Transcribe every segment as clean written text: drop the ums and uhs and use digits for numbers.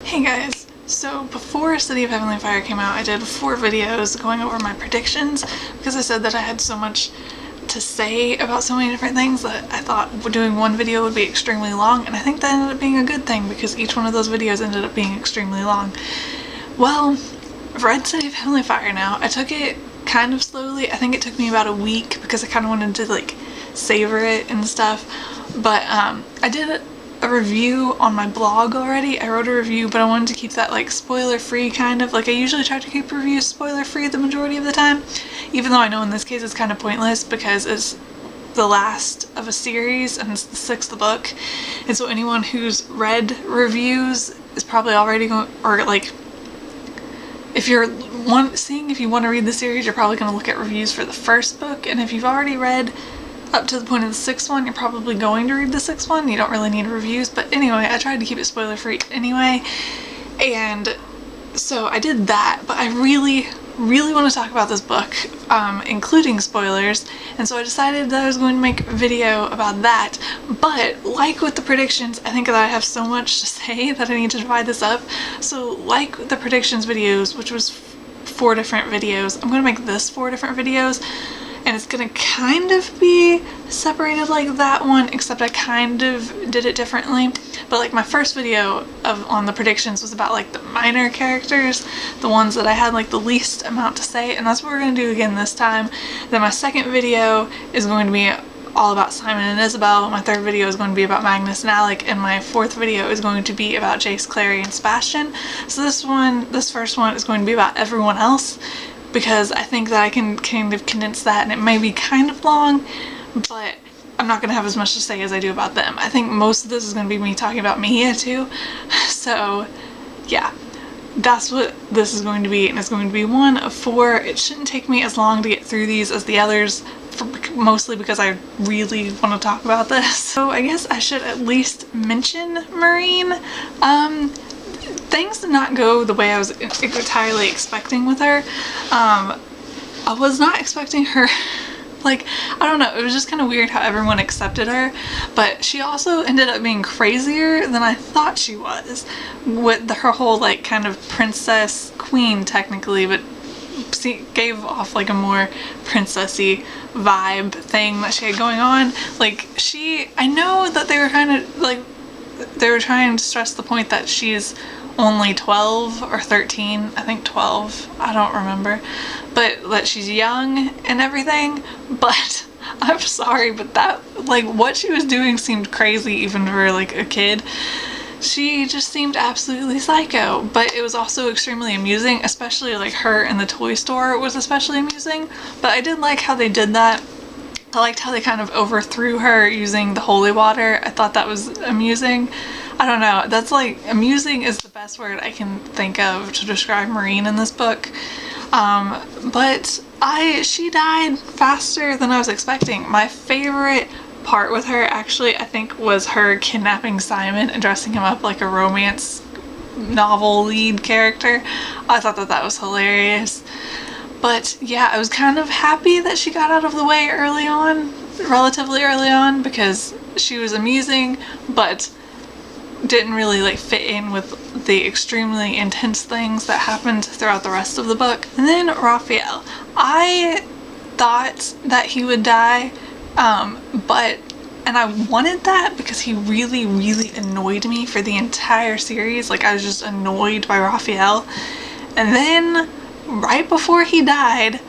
Hey guys, so before City of Heavenly Fire came out, I did 4 videos going over my predictions because I said that I had so much to say about so many different things that I thought doing one video would be extremely long, and I think that ended up being a good thing because each one of those videos ended up being extremely long. Well, I've read City of Heavenly Fire now. I took it kind of slowly. I think it took me about a week because I kind of wanted to like savor it and stuff, but I did a review on my blog already. I wrote a review, but I wanted to keep that like spoiler free, kind of like I usually try to keep reviews spoiler free the majority of the time, even though I know in this case it's kind of pointless because it's the last of a series and it's the 6th book, and so anyone who's read reviews is probably already going, or like if you're seeing if you want to read the series, you're probably going to look at reviews for the first book, and if you've already read up to the point of the 6th one, you're probably going to read the 6th one. You don't really need reviews, but anyway, I tried to keep it spoiler free anyway, and so I did that, but I really want to talk about this book, including spoilers, and so I decided that I was going to make a video about that. But like with the predictions, I think that I have so much to say that I need to divide this up. So like the predictions videos, which was 4 different videos, I'm going to make this 4 different videos, and it's gonna kind of be separated like that one, except I kind of did it differently. But like my first video on the predictions was about like the minor characters, the ones that I had like the least amount to say, and that's what we're gonna do again this time. Then my second video is going to be all about Simon and Isabel, my third video is going to be about Magnus and Alec, and my 4th video is going to be about Jace, Clary, and Sebastian. So this first one is going to be about everyone else, because I think that I can kind of condense that, and it may be kind of long, but I'm not going to have as much to say as I do about them. I think most of this is going to be me talking about Maia too, so yeah, that's what this is going to be, and it's going to be 1 of 4. It shouldn't take me as long to get through these as the others, mostly because I really want to talk about this. So I guess I should at least mention Marine. Things did not go the way I was entirely expecting with her. I was not expecting her, like, I don't know, it was just kind of weird how everyone accepted her, but she also ended up being crazier than I thought she was, with her whole, like, kind of princess queen technically, but she gave off like a more princessy vibe thing that she had going on. Like, I know that they were kind of, like, they were trying to stress the point that she's only 12 or 13, I think 12, I don't remember, but that she's young and everything, but I'm sorry, but that, like, what she was doing seemed crazy even for like a kid. She just seemed absolutely psycho, but it was also extremely amusing, especially like her in the toy store was especially amusing. But I did like how they did that. I liked how they kind of overthrew her using the holy water. I thought that was amusing. I don't know, that's like, amusing is the best word I can think of to describe Marine in this book. But she died faster than I was expecting. My favorite part with her actually, I think, was her kidnapping Simon and dressing him up like a romance novel lead character. I thought that was hilarious. But yeah, I was kind of happy that she got out of the way early on, relatively early on, because she was amusing, but didn't really like fit in with the extremely intense things that happened throughout the rest of the book. And then Raphael. I thought that he would die, and I wanted that because he really annoyed me for the entire series. Like, I was just annoyed by Raphael. And then right before he died,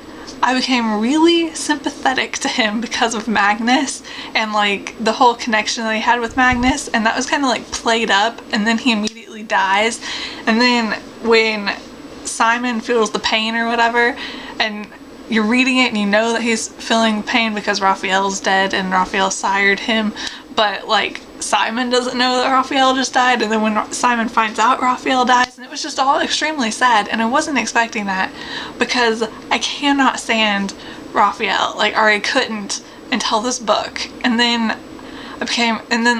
I became really sympathetic to him because of Magnus and like the whole connection that he had with Magnus, and that was kind of like played up, and then he immediately dies, and then when Simon feels the pain or whatever, and you're reading it and you know that he's feeling pain because Raphael's dead and Raphael sired him, but like Simon doesn't know that Raphael just died, and then when Simon finds out Raphael dies, and it was just all extremely sad, and I wasn't expecting that because I cannot stand Raphael, like, or I couldn't until this book. And then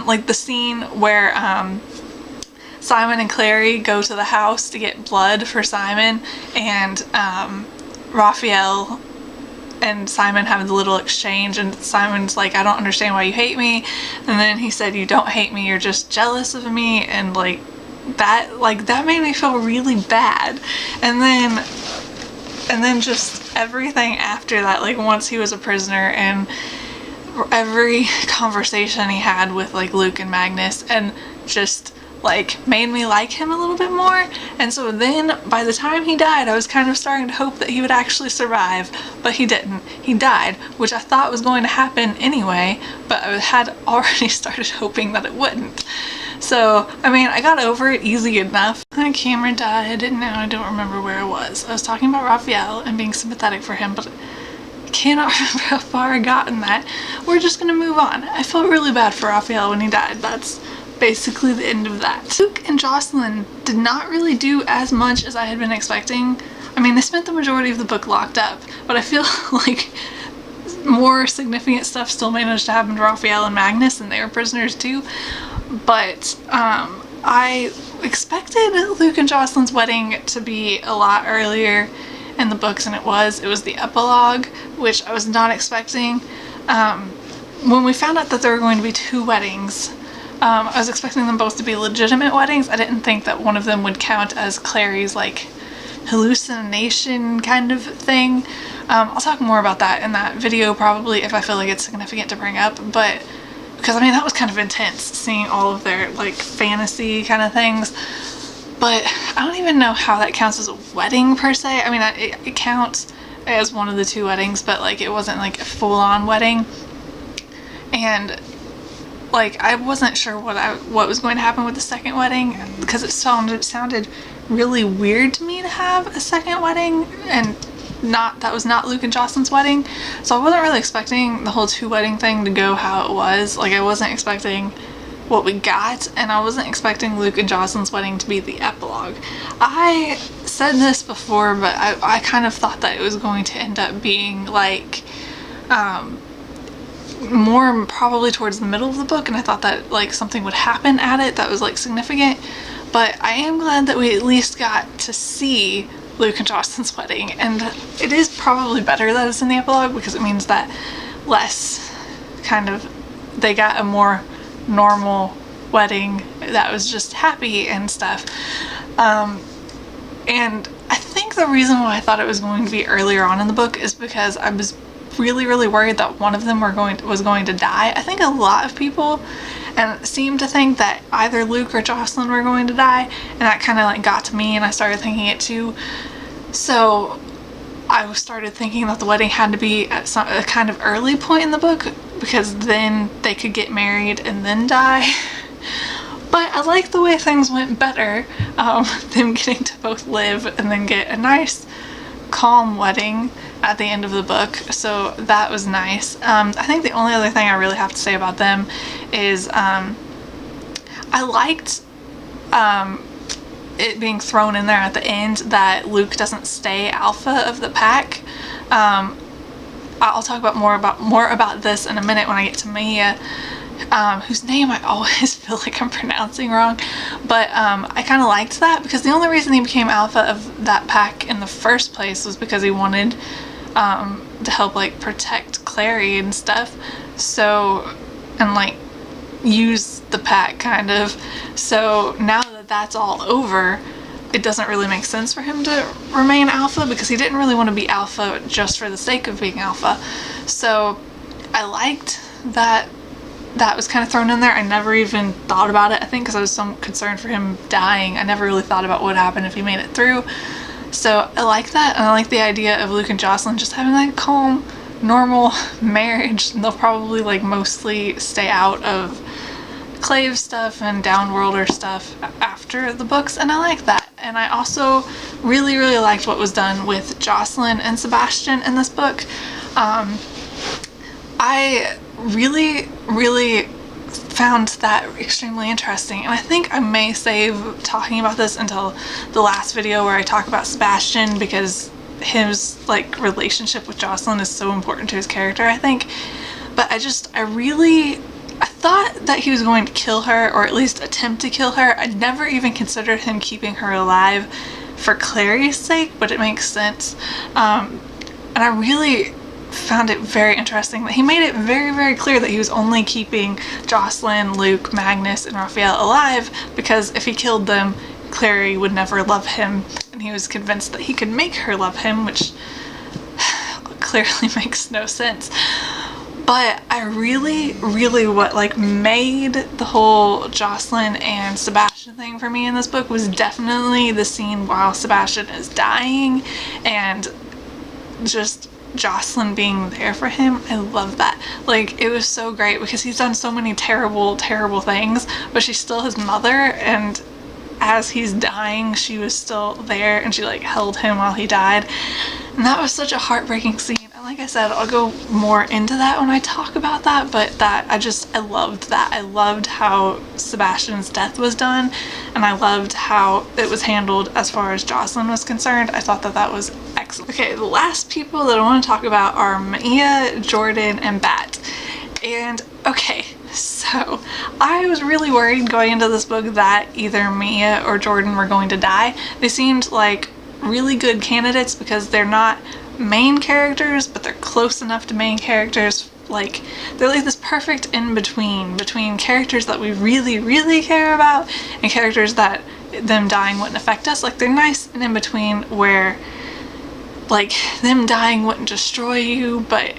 like the scene where Simon and Clary go to the house to get blood for Simon, and Raphael and Simon have the little exchange, and Simon's like, I don't understand why you hate me, and then he said, you don't hate me, you're just jealous of me, and like that made me feel really bad. And then just everything after that, like once he was a prisoner and every conversation he had with like Luke and Magnus, and just like made me like him a little bit more. And so then by the time he died, I was kind of starting to hope that he would actually survive, but he didn't. He died, which I thought was going to happen anyway, but I had already started hoping that it wouldn't. So, I mean, I got over it easy enough. My camera died, and now I don't remember where I was. I was talking about Raphael and being sympathetic for him, but I cannot remember how far I got in that. We're just gonna move on. I felt really bad for Raphael when he died. That's basically the end of that. Luke and Jocelyn did not really do as much as I had been expecting. I mean, they spent the majority of the book locked up, but I feel like more significant stuff still managed to happen to Raphael and Magnus, and they were prisoners too. But I expected Luke and Jocelyn's wedding to be a lot earlier in the books than it was. It was the epilogue, which I was not expecting. When we found out that there were going to be 2 weddings, I was expecting them both to be legitimate weddings. I didn't think that one of them would count as Clary's like hallucination kind of thing. I'll talk more about that in that video probably if I feel like it's significant to bring up, but because I mean that was kind of intense seeing all of their like fantasy kind of things. But I don't even know how that counts as a wedding per se. I mean it counts as one of the 2 weddings, but like it wasn't like a full-on wedding. And like I wasn't sure what was going to happen with the second wedding, because it sounded really weird to me to have a second wedding, and that was not Luke and Jocelyn's wedding. So I wasn't really expecting the whole 2 wedding thing to go how it was. Like I wasn't expecting what we got, and I wasn't expecting Luke and Jocelyn's wedding to be the epilogue. I said this before, but I kind of thought that it was going to end up being like more probably towards the middle of the book, and I thought that like something would happen at it that was like significant. But I am glad that we at least got to see Luke and Jocelyn's wedding, and it is probably better that it's in the epilogue, because it means that less kind of they got a more normal wedding that was just happy and stuff. And I think the reason why I thought it was going to be earlier on in the book is because I was really worried that one of them was going to die. I think a lot of people seemed to think that either Luke or Jocelyn were going to die, and that kind of like got to me, and I started thinking it too. So I started thinking that the wedding had to be at a kind of early point in the book, because then they could get married and then die. But I like the way things went better, them getting to both live and then get a nice calm wedding at the end of the book, so that was nice. I think the only other thing I really have to say about them is I liked it being thrown in there at the end that Luke doesn't stay alpha of the pack. I'll talk about more about this in a minute when I get to Maia, whose name I always feel like I'm pronouncing wrong, but I kind of liked that, because the only reason he became alpha of that pack in the first place was because he wanted to help like protect Clary and stuff, so, and like use the pack kind of. So now that that's all over, it doesn't really make sense for him to remain alpha, because he didn't really want to be alpha just for the sake of being alpha. So I liked that was kind of thrown in there. I never even thought about it, I think because I was so concerned for him dying. I never really thought about what would happen if he made it through. So I like that, and I like the idea of Luke and Jocelyn just having like a calm, normal marriage. And they'll probably like mostly stay out of Clave stuff and Downworlder stuff after the books, and I like that. And I also really liked what was done with Jocelyn and Sebastian in this book. I really found that extremely interesting, and I think I may save talking about this until the last video where I talk about Sebastian, because his like relationship with Jocelyn is so important to his character, I think. But I thought that he was going to kill her, or at least attempt to kill her. I never even considered him keeping her alive for Clary's sake, but it makes sense. And I really found it very interesting that he made it very, very clear that he was only keeping Jocelyn, Luke, Magnus, and Raphael alive because if he killed them, Clary would never love him, and he was convinced that he could make her love him, which clearly makes no sense. But I really, really, what like made the whole Jocelyn and Sebastian thing for me in this book was definitely the scene while Sebastian is dying and just Jocelyn being there for him. I love that. Like, it was so great because he's done so many terrible, terrible things, but she's still his mother, and as he's dying, she was still there, and she like held him while he died. And that was such a heartbreaking scene. And like I said, I'll go more into that when I talk about that, but I loved that. I loved how Sebastian's death was done, and I loved how it was handled as far as Jocelyn was concerned. I thought that that was excellent. Okay, the last people that I want to talk about are Maia, Jordan, and Bat. And okay, so I was really worried going into this book that either Maia or Jordan were going to die. They seemed like really good candidates because they're not main characters, but they're close enough to main characters. Like, they're like this perfect between characters that we really, really care about and characters that them dying wouldn't affect us. Like, they're nice and in between where like them dying wouldn't destroy you, but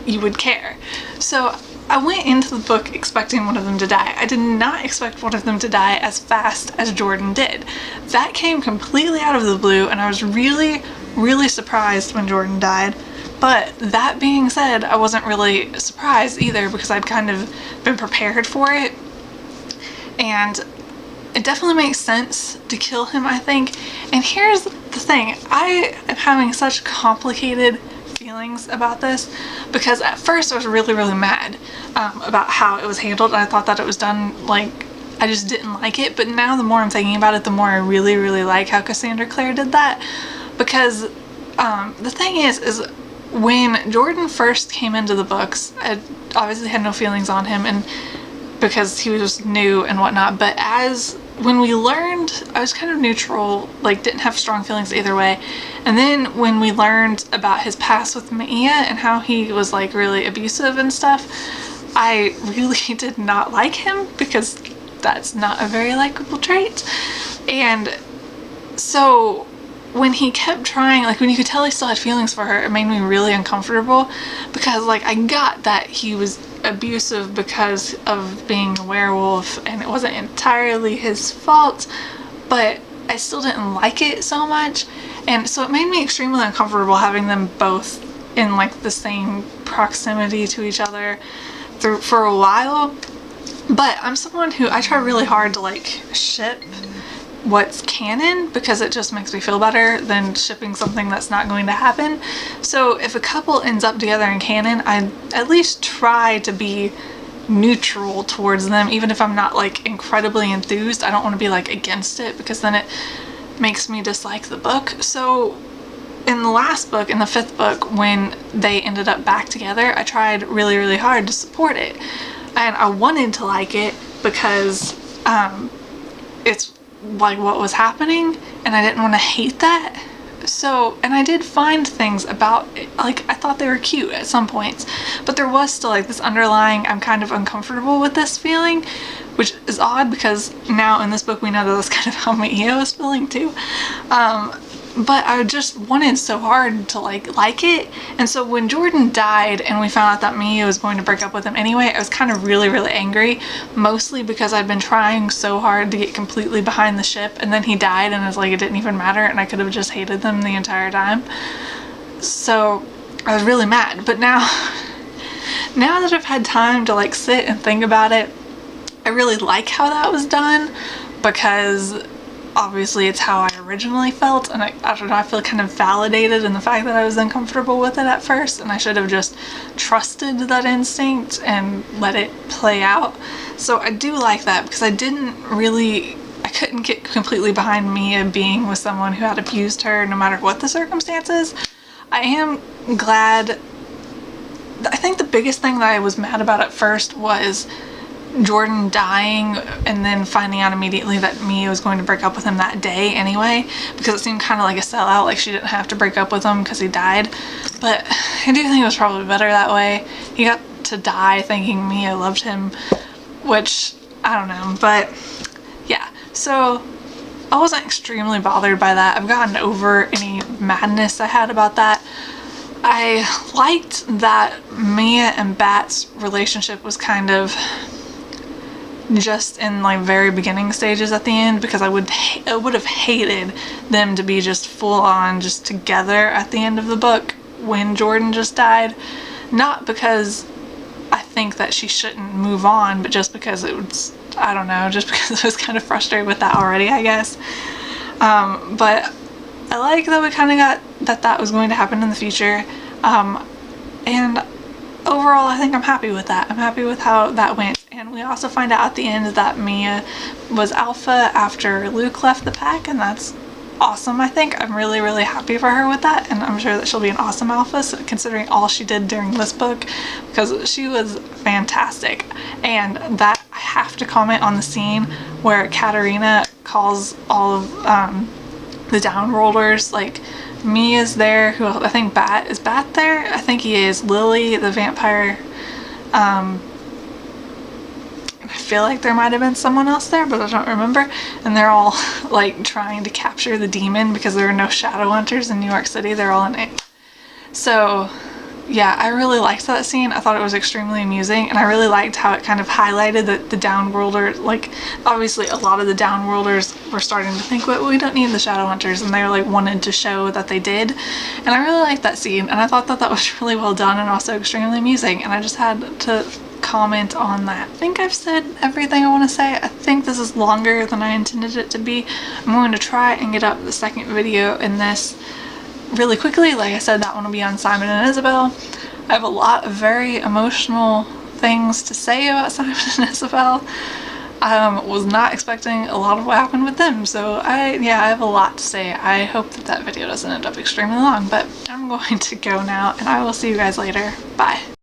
you would care. So I went into the book expecting one of them to die. I did not expect one of them to die as fast as Jordan did. That came completely out of the blue, and I was really, really surprised when Jordan died. But that being said, I wasn't really surprised either because I'd kind of been prepared for it. And it definitely makes sense to kill him, I think. And here's the thing. I am having such complicated feelings about this because at first I was really, really mad about how it was handled, and I thought that it was done, like, I just didn't like it. But now the more I'm thinking about it, the more I really, really like how Cassandra Clare did that. Because the thing is when Jordan first came into the books, I obviously had no feelings on him, and because he was new and whatnot, but when we learned, I was kind of neutral, like didn't have strong feelings either way. And then when we learned about his past with Maia and how he was like really abusive and stuff, I really did not like him because that's not a very likable trait. And so when he kept trying, like when you could tell he still had feelings for her, it made me really uncomfortable because like I got that he was abusive because of being a werewolf and it wasn't entirely his fault, but I still didn't like it so much. And so it made me extremely uncomfortable having them both in like the same proximity to each other for a while. But I'm someone who I try really hard to like ship what's canon because it just makes me feel better than shipping something that's not going to happen. So if a couple ends up together in canon, I at least try to be neutral towards them, even if I'm not like incredibly enthused. I don't want to be like against it because then it makes me dislike the book. So in the last book, in the 5th book, when they ended up back together, I tried really, really hard to support it, and I wanted to like it because it's like what was happening, and I didn't want to hate that. So, and I did find things about it, like I thought they were cute at some points, but there was still like this underlying I'm kind of uncomfortable with this feeling, which is odd because now in this book we know that that's kind of how Maia was feeling too. But I just wanted so hard to like it. And so when Jordan died and we found out that Maia was going to break up with him anyway, I was kind of really, really angry, mostly because I'd been trying so hard to get completely behind the ship, and then he died and it's like it didn't even matter, and I could have just hated them the entire time. So I was really mad. But now that I've had time to like sit and think about it, I really like how that was done because obviously it's how I originally felt, and I don't know, I feel kind of validated in the fact that I was uncomfortable with it at first, and I should have just trusted that instinct and let it play out. So I do like that because I couldn't get completely behind Maia being with someone who had abused her no matter what the circumstances. I am glad. I think the biggest thing that I was mad about at first was Jordan dying and then finding out immediately that Maia was going to break up with him that day anyway, because it seemed kind of like a sellout, like she didn't have to break up with him because he died. But I do think it was probably better that way. He got to die thinking Maia loved him, which I don't know. But yeah, so I wasn't extremely bothered by that. I've gotten over any madness I had about that. I liked that Maia and Bat's relationship was kind of just in like very beginning stages at the end, because I would have hated them to be just full on just together at the end of the book when Jordan just died. Not because I think that she shouldn't move on, but just because it was, I don't know, just because I was kind of frustrated with that already, I guess. But I like that we kind of got that was going to happen in the future. And overall, I think I'm happy with that. I'm happy with how that went. And we also find out at the end that Maia was alpha after Luke left the pack, and that's awesome. I think I'm really, really happy for her with that, and I'm sure that she'll be an awesome alpha, so considering all she did during this book, because she was fantastic. And that, I have to comment on the scene where Katarina calls all of the downrollers, like Maia's there, who I think is Bat there? I think he is. Lily, the vampire, I feel like there might have been someone else there, but I don't remember. And they're all like trying to capture the demon because there are no shadow hunters in New York City. They're all in it. So yeah, I really liked that scene. I thought it was extremely amusing, and I really liked how it kind of highlighted that the downworlder, like obviously a lot of the downworlders were starting to think, well, we don't need the shadow hunters, and they like wanted to show that they did. And I really liked that scene, and I thought that that was really well done and also extremely amusing, and I just had to comment on that. I think I've said everything I want to say. I think this is longer than I intended it to be. I'm going to try and get up the second video in this really quickly. Like I said, that one will be on Simon and Isabel. I have a lot of very emotional things to say about Simon and Isabel. Was not expecting a lot of what happened with them, so I have a lot to say. I hope that that video doesn't end up extremely long, but I'm going to go now, and I will see you guys later. Bye.